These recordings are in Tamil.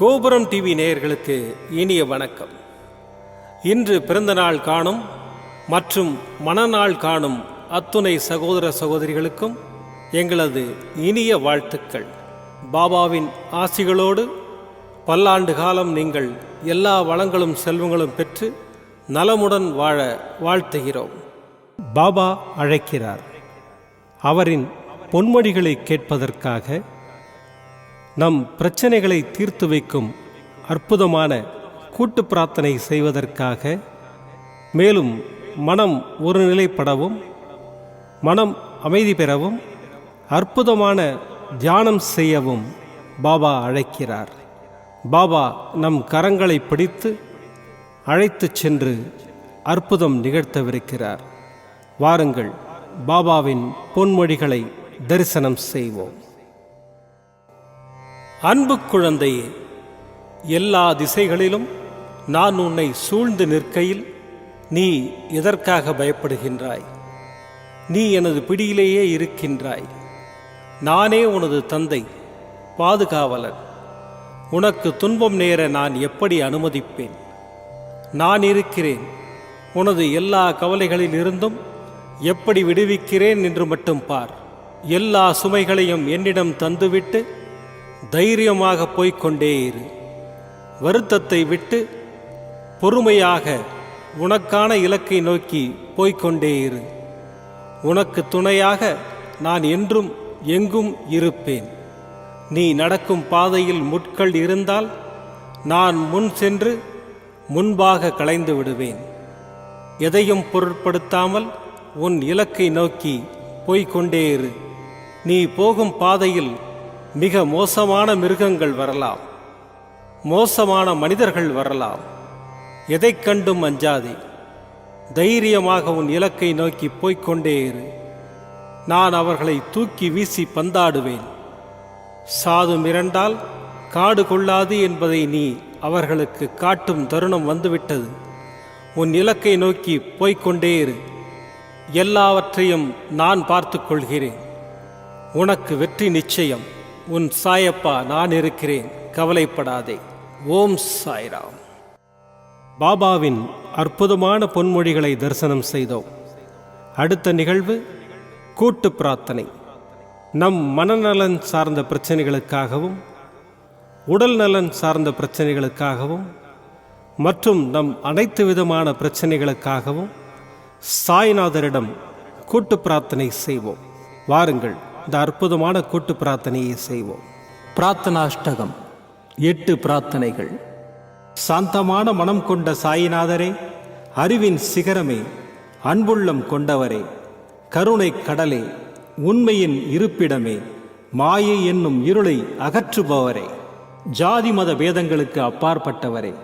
கோபுரம் டிவி நேயர்களுக்கு இனிய வணக்கம். இன்று பிறந்தநாள் காணும் மற்றும் மணநாள் காணும் அத்துணை சகோதர சகோதரிகளுக்கும் எங்களது இனிய வாழ்த்துக்கள். பாபாவின் ஆசிகளோடு பல்லாண்டு காலம் நீங்கள் எல்லா வளங்களும் செல்வங்களும் பெற்று நலமுடன் வாழ வாழ்த்துகிறோம். பாபா அழைக்கிறார். அவரின் பொன்மொழிகளை கேட்பதற்காக, நம் பிரச்சனைகளை தீர்த்து வைக்கும் அற்புதமான கூட்டு பிரார்த்தனை செய்வதற்காக, மேலும் மனம் ஒருநிலைப்படவும் மனம் அமைதி பெறவும் அற்புதமான தியானம் செய்யவும் பாபா அழைக்கிறார். பாபா நம் கரங்களை பிடித்து அழைத்துச் சென்று அற்புதம் நிகழ்த்தவிருக்கிறார். வாருங்கள், பாபாவின் பொன்மொழிகளை தரிசனம் செய்வோம். அன்பு குழந்தையே, எல்லா திசைகளிலும் நான் உன்னை சூழ்ந்து நிற்கையில் நீ எதற்காக பயப்படுகின்றாய்? நீ எனது பிடியிலேயே இருக்கின்றாய். நானே உனது தந்தை, பாதுகாவலன். உனக்கு துன்பம் நேர நான் எப்படி அனுமதிப்பேன்? நான் இருக்கிறேன். உனது எல்லா கவலைகளில் இருந்தும் எப்படி விடுவிக்கிறேன் என்று மட்டும் பார். எல்லா சுமைகளையும் என்னிடம் தந்துவிட்டு தைரியமாக போய்கொண்டே இரு. வருத்தத்தை விட்டு பொறுமையாக உனக்கான இலக்கை நோக்கி போய்கொண்டே இரு. உனக்கு துணையாக நான் என்றும் எங்கும் இருப்பேன். நீ நடக்கும் பாதையில் முட்கள் இருந்தால் நான் முன் சென்று முன்பாக களைந்து விடுவேன். எதையும் பொருட்படுத்தாமல் உன் இலக்கை நோக்கி போய்கொண்டே இரு. நீ போகும் பாதையில் மிக மோசமான மிருகங்கள் வரலாம், மோசமான மனிதர்கள் வரலாம். எதைக் கண்டும் அஞ்சாதே. தைரியமாக உன் இலக்கை நோக்கி போய்கொண்டே இரு. நான் அவர்களை தூக்கி வீசி பந்தாடுவேன். சாது மிரண்டால் காடு கொள்ளாது என்பதை நீ அவர்களுக்கு காட்டும் தருணம் வந்துவிட்டது. உன் இலக்கை நோக்கி போய்கொண்டே இரு. எல்லாவற்றையும் நான் பார்த்து கொள்கிறேன். உனக்கு வெற்றி நிச்சயம். உன் சாயப்பா நான் இருக்கிறேன், கவலைப்படாதே. ஓம் சாய்ராம். பாபாவின் அற்புதமான பொன்மொழிகளை தரிசனம் செய்தோம். அடுத்த நிகழ்வு கூட்டு பிரார்த்தனை. நம் மனநலன் சார்ந்த பிரச்சனைகளுக்காகவும் உடல் நலன் சார்ந்த பிரச்சனைகளுக்காகவும் மற்றும் நம் அனைத்து விதமான பிரச்சனைகளுக்காகவும் சாய்நாதரிடம் கூட்டு பிரார்த்தனை செய்வோம். வாருங்கள், இந்த அற்புதமான கூட்டு பிரார்த்தனையை செய்வோம். பிரார்த்தனாஷ்டகம். 8 பிரார்த்தனைகள். சாந்தமான மனம் கொண்ட சாயிநாதரே, அறிவின் சிகரமே, அன்புள்ளம் கொண்டவரே, கருணை கடலே, உண்மையின் இருப்பிடமே, மாயை என்னும் இருளை அகற்றுபவரே, ஜாதி மத பேதங்களுக்கு அப்பாற்பட்டவரே,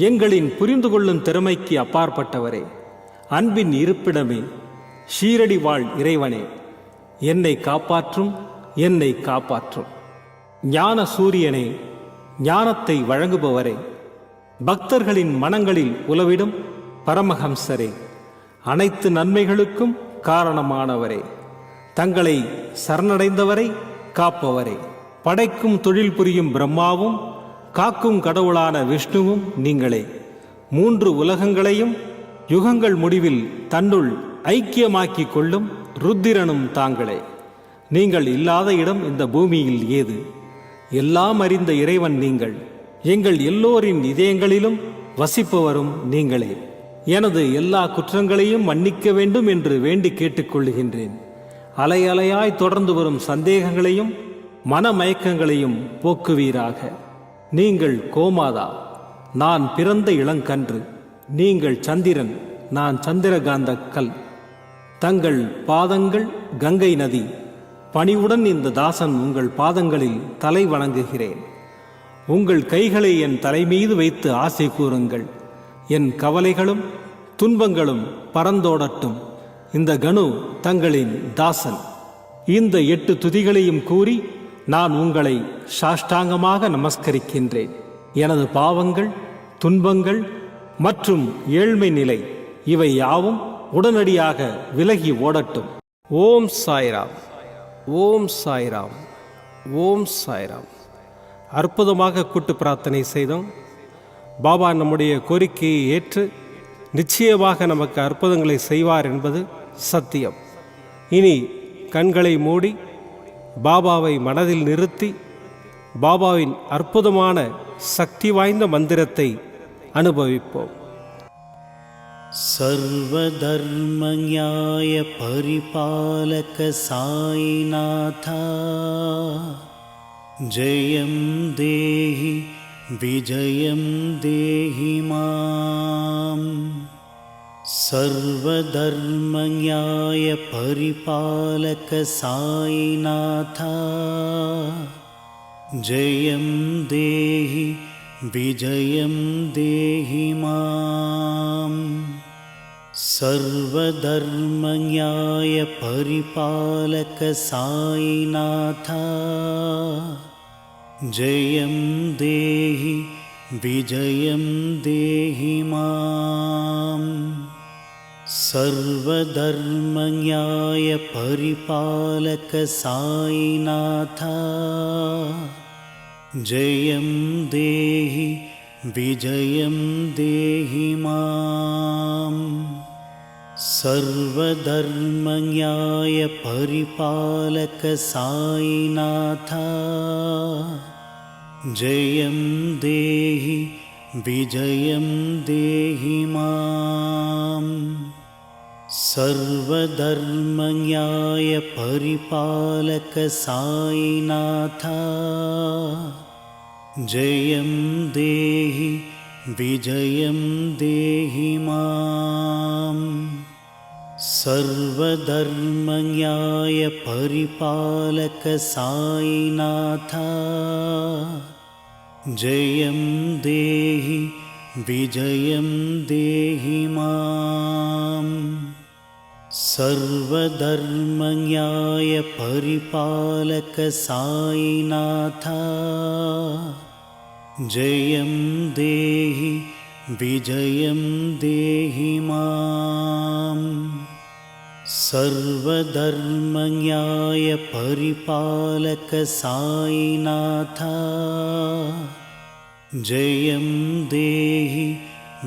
எங்களின் புரிந்து கொள்ளும் திறமைக்கு அப்பாற்பட்டவரே, அன்பின் இருப்பிடமே, ஷீரடி வாழ் இறைவனே, என்னை காப்பாற்றும், என்னை காப்பாற்றும். ஞான சூரியனே, ஞானத்தை வழங்குபவரே, பக்தர்களின் மனங்களில் உலவிடும் பரமஹம்சரே, அனைத்து நன்மைகளுக்கும் காரணமானவரே, தங்களை சரணடைந்தவரை காப்பவரே, படைக்கும் தொழில் புரியும் பிரம்மாவும் காக்கும் கடவுளான விஷ்ணுவும் நீங்களே. 3 உலகங்களையும் யுகங்கள் முடிவில் தன்னுள் ஐக்கியமாக்கிக் கொள்ளும் ருத்திரனும் தாங்களே. நீங்கள் இல்லாத இடம் இந்த பூமியில் ஏது? எல்லாம் அறிந்த இறைவன் நீங்கள். எங்கள் எல்லோரின் இதயங்களிலும் வசிப்பவரும் நீங்களே. எனது எல்லா குற்றங்களையும் மன்னிக்க வேண்டும் என்று வேண்டி கேட்டுக்கொள்கின்றேன். அலை அலையாய் தொடர்ந்து வரும் சந்தேகங்களையும் மனமயக்கங்களையும் போக்குவீராக. நீங்கள் கோமாதா, நான் பிறந்த இளங்கன்று. நீங்கள் சந்திரன், நான் சந்திரகாந்த கல். தங்கள் பாதங்கள் கங்கை நதி. பணிவுடன் இந்த தாசன் உங்கள் பாதங்களில் தலை வணங்குகிறேன். உங்கள் கைகளை என் தலைமீது வைத்து ஆசை கூறுங்கள். என் கவலைகளும் துன்பங்களும் பறந்தோடட்டும். இந்த கணு தங்களின் தாசன். இந்த 8 துதிகளையும் கூறி நான் உங்களை சாஷ்டாங்கமாக நமஸ்கரிக்கின்றேன். எனது பாவங்கள், துன்பங்கள் மற்றும் ஏழ்மை நிலை இவை யாவும் உடனடியாக விலகி ஓடட்டும். ஓம் சாய்ராம், ஓம் சாய்ராம், ஓம் சாய்ராம். அற்புதமாக கூட்டு பிரார்த்தனை செய்தோம். பாபா நம்முடைய கோரிக்கையை ஏற்று நிச்சயமாக நமக்கு அற்புதங்களை செய்வார் என்பது சத்தியம். இனி கண்களை மூடி பாபாவை மனதில் நிறுத்தி பாபாவின் அற்புதமான சக்தி வாய்ந்த மந்திரத்தை அனுபவிப்போம். सर्वधर्मज्ञाय परिपालक साईनाथा जयं देहि विजयं देहि माम्। सर्वधर्मज्ञाय परिपालक साईनाथा जयं देहि विजयं देहि माम्। सर्वधर्मज्ञाय परिपालक साईनाथा जयं देहि विजयं देहि माम्। सर्वधर्मज्ञाय परिपालक साईनाथा जयं देहि विजयं देहि माम्। सर्वधर्मज्ञाय परिपालक साईनाथा जयं देहि विजयं देहि माम्। सर्वधर्मज्ञाय परिपालक साईनाथा जयं देहि विजयं देहि माम्। सर्वधर्मज्ञाय परिपालक साईनाथा जयं देहि विजयं देहि माम्। सर्वधर्मज्ञाय परिपालक साईनाथा जयं देहि विजयं देहि माम्। सर्वधर्मज्ञाय परिपालक साईनाथा जयं देहि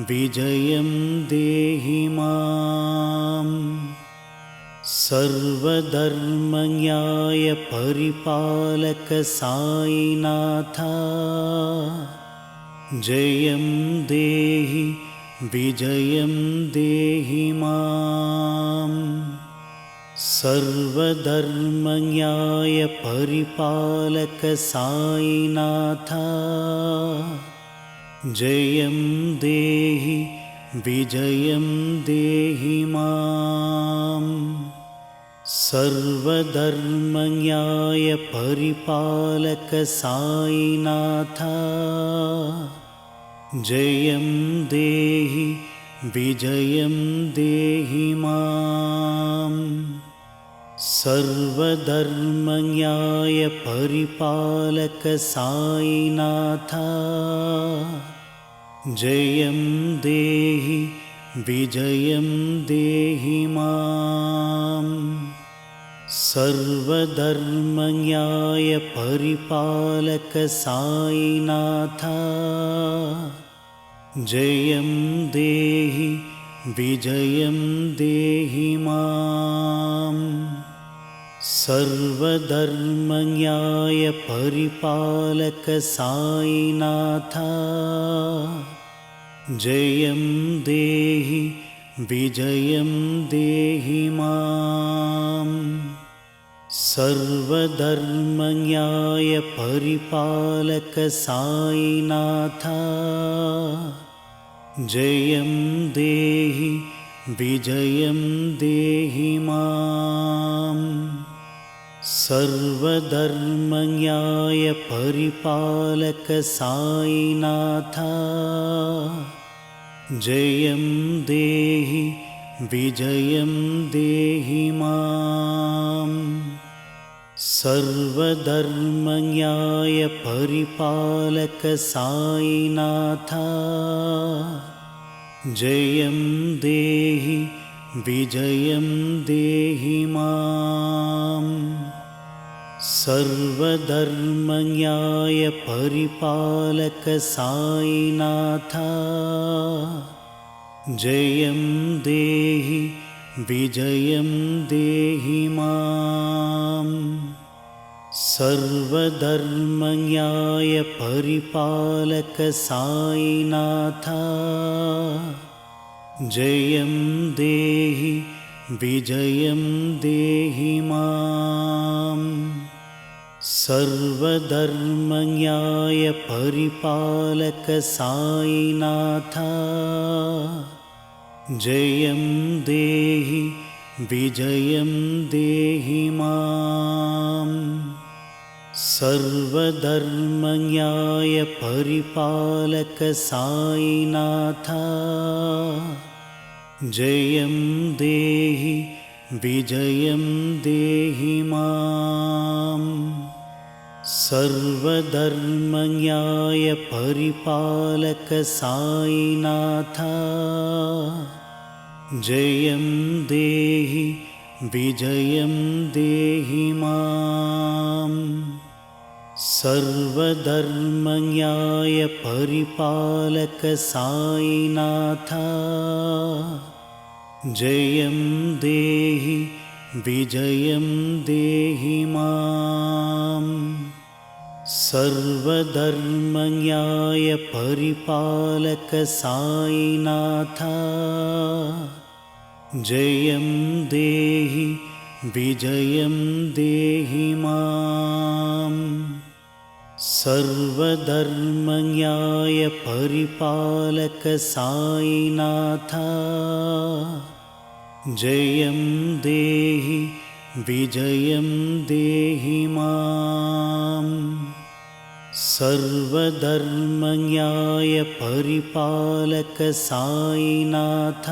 विजयं देहि माम्। सर्वधर्मज्ञाय परिपालक साईनाथा जयं देहि विजयं देहि माम्। सर्वधर्मज्ञाय परिपालक साईनाथा जयं देहि विजयं देहि माम्। सर्वधर्मज्ञाय परिपालक साईनाथा जयं देहि विजयं देहि माम्। सर्वधर्मज्ञाय परिपालक साईनाथा जयं देहि विजयं देहि माम्। सर्वधर्मज्ञाय परिपालक साईनाथा जयं देहि विजयं देहि माम्। सर्वधर्मज्ञाय परिपालक साईनाथा जयं देहि विजयं देहि माम्। सर्वधर्मज्ञाय परिपालक साईनाथा जयं देहि विजयं देहि माम्। सर्वधर्मज्ञाय परिपालक साईनाथा जयं देहि विजयं देहि माम्। सर्वधर्मज्ञाय परिपालक साईनाथा जयं देहि विजयं देहि माम्। सर्वधर्मज्ञाय परिपालक साईनाथ जयं देहि विजयं देहि माम्। सर्वधर्मज्ञाय परिपालक साईनाथ जयं देहि विजयं देहि माम्। सर्वधर्मज्ञाय परिपालक साईनाथ जयं देहि विजयं देहि माम्। सर्वधर्मज्ञाय परिपालक साईनाथ जयं देहि विजयं देहि माम्। सर्वधर्मज्ञाय परिपालक साईनाथ जयं देहि विजयं देहि माम्। सर्वधर्मज्ञाय परिपालक साईनाथ जयं देहि विजयं देहि माम्। सर्वधर्मज्ञाय परिपालक साईनाथ जयं देहि विजयं देहि माम्। सर्वधर्मज्ञाय परिपालक साईनाथ जयं देहि विजयं देहि माम्। सर्वधर्मज्ञाय परिपालक साईनाथ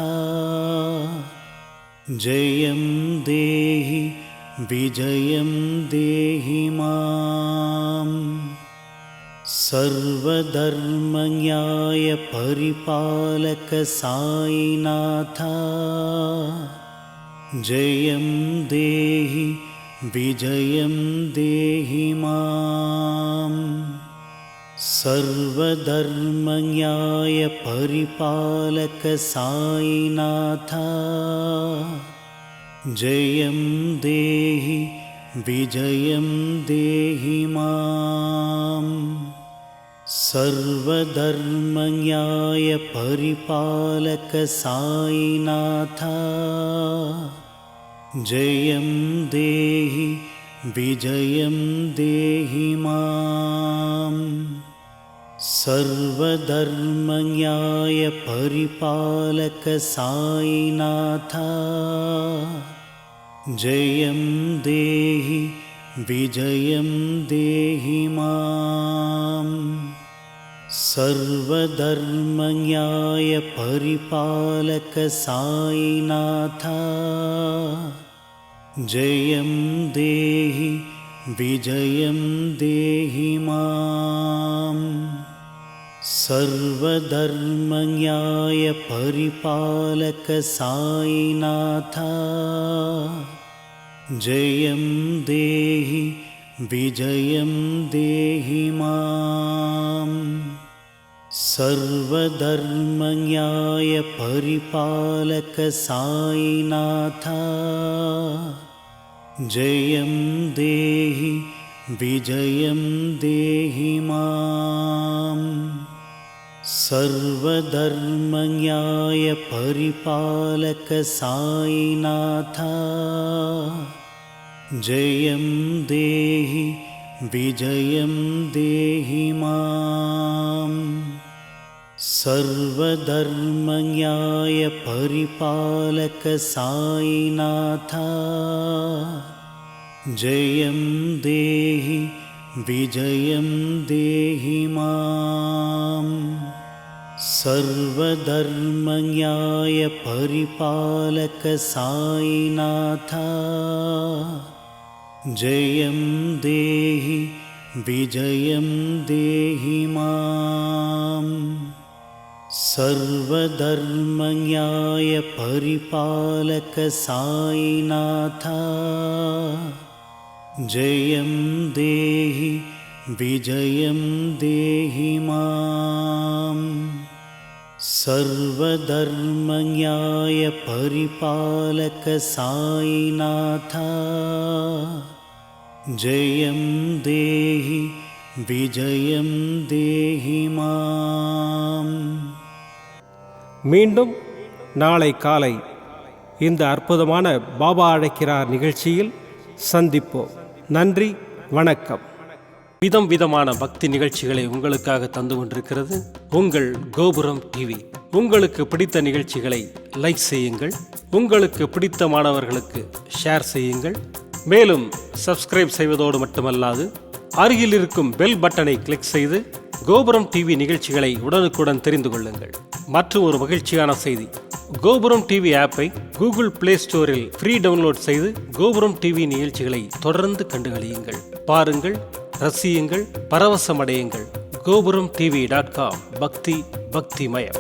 जयं देहि विजयं देहि माम्। सर्वधर्मज्ञाय परिपालक साईनाथ जयं देहि विजयं देहि माम्। सर्वधर्मज्ञाय परिपालक साईनाथ जयं देहि विजयं देहि माम्। सर्वधर्मज्ञाय परिपालक साईनाथ जयं देहि विजयं देहि माम्। सर्वधर्मज्ञाय परिपालक साईनाथ जयं देहि विजयं देहि माम्। सर्वधर्मज्ञाय परिपालक साईनाथ जयं देहि विजयं देहि माम्। सर्वधर्मज्ञाय परिपालक साईनाथ जयं देहि विजयं देहि माम्। सर्वधर्मज्ञाय परिपालक साईनाथ जयं देहि विजयं देहि माम्। सर्वधर्मज्ञाय परिपालक साईनाथ जयं देहि विजयं देहि माम्। सर्वधर्मज्ञाय परिपालक साईनाथ जयं देहि विजयं देहि माम्। सर्वधर्मज्ञाय परिपालक साईनाथ जयं देहि विजयं देहि माम्। सर्वधर्मज्ञाय परिपालक साईनाथ जयं देहि विजयं देहि माम् सर्वधर्मन्याय परिपालक साईनाथा जयं देहि विजयं देहि माम् மீண்டும் நாளை காலை இந்த அற்புதமான பாபா அழைக்கிறார் நிகழ்ச்சியில் சந்திப்போம். நன்றி, வணக்கம். விதம் விதமான பக்தி நிகழ்ச்சிகளை உங்களுக்காக தந்து கொண்டிருக்கிறது உங்கள் கோபுரம் டிவி. உங்களுக்கு பிடித்த நிகழ்ச்சிகளை லைக் செய்யுங்கள், உங்களுக்கு பிடித்த மாணவர்களுக்கு ஷேர் செய்யுங்கள். மேலும் சப்ஸ்கிரைப் செய்வதோடு மட்டுமல்லாது அருகில் இருக்கும் பெல் பட்டனை கிளிக் செய்து கோபுரம் டிவி நிகழ்ச்சிகளை உடனுக்குடன் தெரிந்து கொள்ளுங்கள். மற்றும் ஒரு மகிழ்ச்சியான செய்தி, கோபுரம் டிவி ஆப்பை கூகுள் பிளே ஸ்டோரில் ஃப்ரீ டவுன்லோட் செய்து கோபுரம் டிவி நிகழ்ச்சிகளை தொடர்ந்து கண்டுகளியுங்கள். பாருங்கள், ரசியுங்கள், பரவசமடையுங்கள். gopuramtv.com பக்தி பக்திமயம்.